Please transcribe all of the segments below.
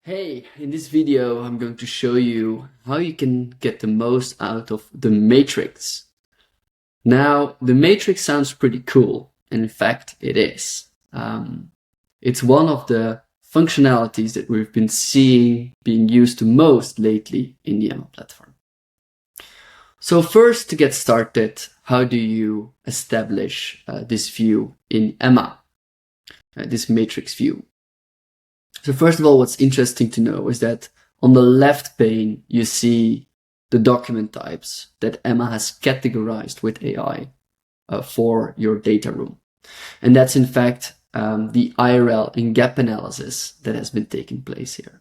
Hey, in this video I'm going to show you how you can get the most out of the matrix. Now, the matrix sounds pretty cool, and in fact it is. It's one of the functionalities that we've been seeing being used the most lately in the ML platform. So first, to get started, how do you establish this view in Emma, this matrix view? So first of all, what's interesting to know is that on the left pane, you see the document types that Emma has categorized with AI for your data room. And that's in fact the IRL and gap analysis that has been taking place here.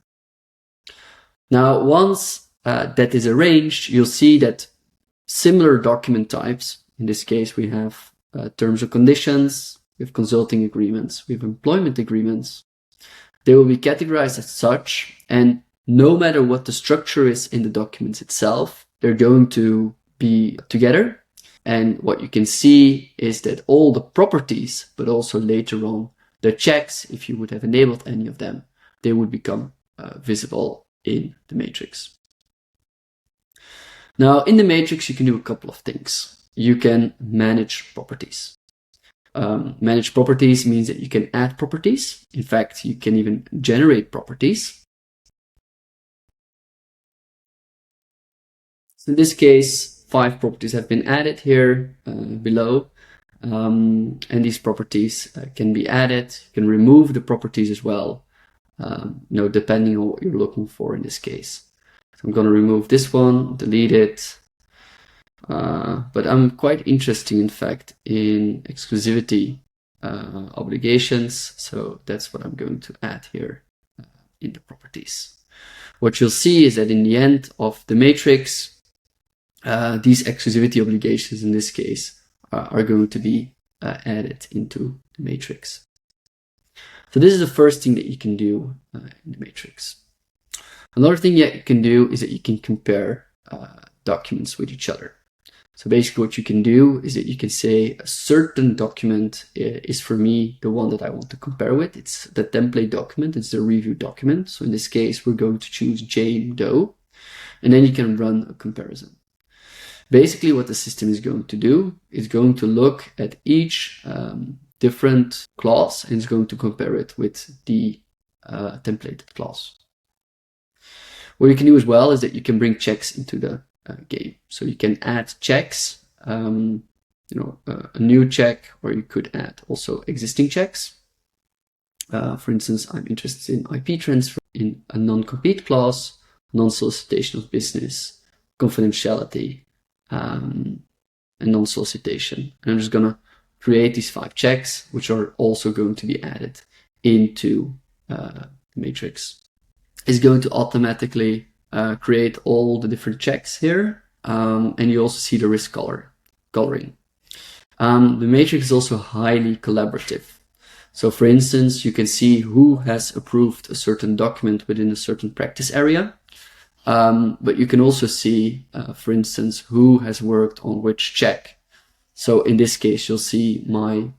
Now, once that is arranged, you'll see that similar document types, in this case, we have terms and conditions, we have consulting agreements, we have employment agreements. They will be categorized as such, and no matter what the structure is in the documents itself, they're going to be together. And what you can see is that all the properties, but also later on the checks, if you would have enabled any of them, they would become visible in the matrix. Now, in the matrix, you can do a couple of things. You can manage properties. Manage properties means that you can add properties. In fact, you can even generate properties. So in this case, 5 properties have been added here below. And these properties can be added. You can remove the properties as well, depending on what you're looking for in this case. So I'm going to remove this one, delete it. But I'm quite interested, in fact, in exclusivity obligations. So that's what I'm going to add here in the properties. What you'll see is that in the end of the matrix, these exclusivity obligations in this case are going to be added into the matrix. So this is the first thing that you can do in the matrix. Another thing that you can do is that you can compare documents with each other. So basically what you can do is that you can say a certain document is for me the one that I want to compare with. It's the template document, it's the review document. So in this case, we're going to choose Jane Doe, and then you can run a comparison. Basically what the system is going to do is going to look at each different clause and it's going to compare it with the templated clause. What you can do as well is that you can bring checks into the game. So you can add checks, a new check, or you could add also existing checks. For instance, I'm interested in IP transfer, in a non-compete clause, non-solicitation of business, confidentiality, and non-solicitation. And I'm just going to create these 5 checks, which are also going to be added into the matrix. It's going to automatically create all the different checks here, and you also see the risk coloring. The matrix is also highly collaborative. So for instance, you can see who has approved a certain document within a certain practice area, but you can also see, for instance, who has worked on which check. So in this case, you'll see my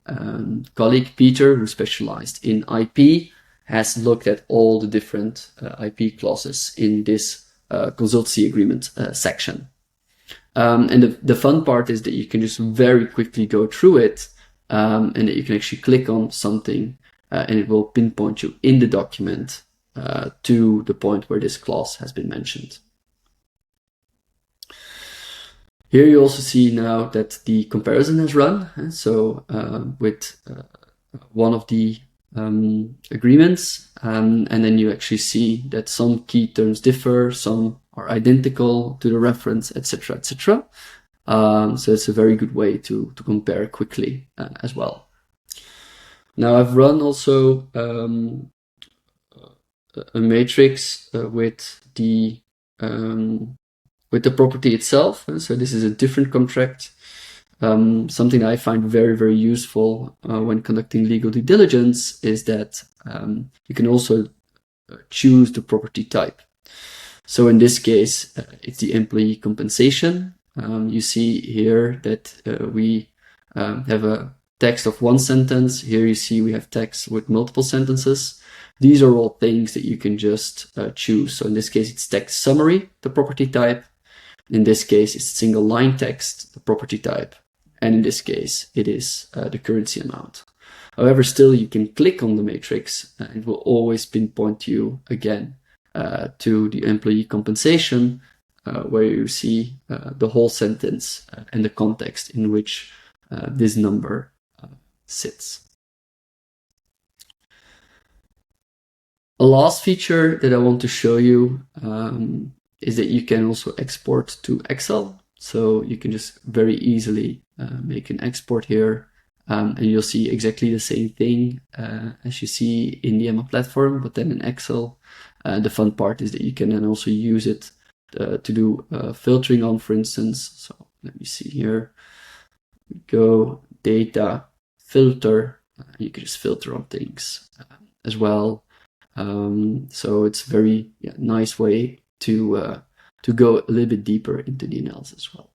colleague Peter, who specialized in IP, has looked at all the different IP clauses in this consultancy agreement section. And the fun part is that you can just very quickly go through it and that you can actually click on something and it will pinpoint you in the document to the point where this clause has been mentioned. Here you also see now that the comparison has run. So with one of the agreements, and then you actually see that some key terms differ, some are identical to the reference, etc., etc. So it's a very good way to compare quickly as well. Now I've run also a matrix with the property itself. So this is a different contract. Something I find very, very useful when conducting legal due diligence is that you can also choose the property type. So in this case, it's the employee compensation. You see here that we have a text of 1 sentence. Here you see we have text with multiple sentences. These are all things that you can just choose. So in this case, it's text summary, the property type. In this case, it's single line text, the property type. And in this case, it is the currency amount. However, still you can click on the matrix and it will always pinpoint you again to the employee compensation, where you see the whole sentence and the context in which this number sits. A last feature that I want to show you is that you can also export to Excel. So you can just very easily make an export here, and you'll see exactly the same thing as you see in the Emma platform, but then in Excel. The fun part is that you can then also use it to do filtering on, for instance. So let me see here. We go data, filter. You can just filter on things as well. So it's a very nice way to go a little bit deeper into the analysis as well.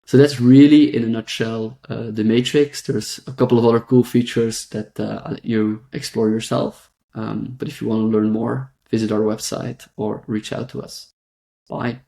So that's really, in a nutshell, the matrix. There's a couple of other cool features that I'll let you explore yourself. But if you want to learn more, visit our website or reach out to us. Bye.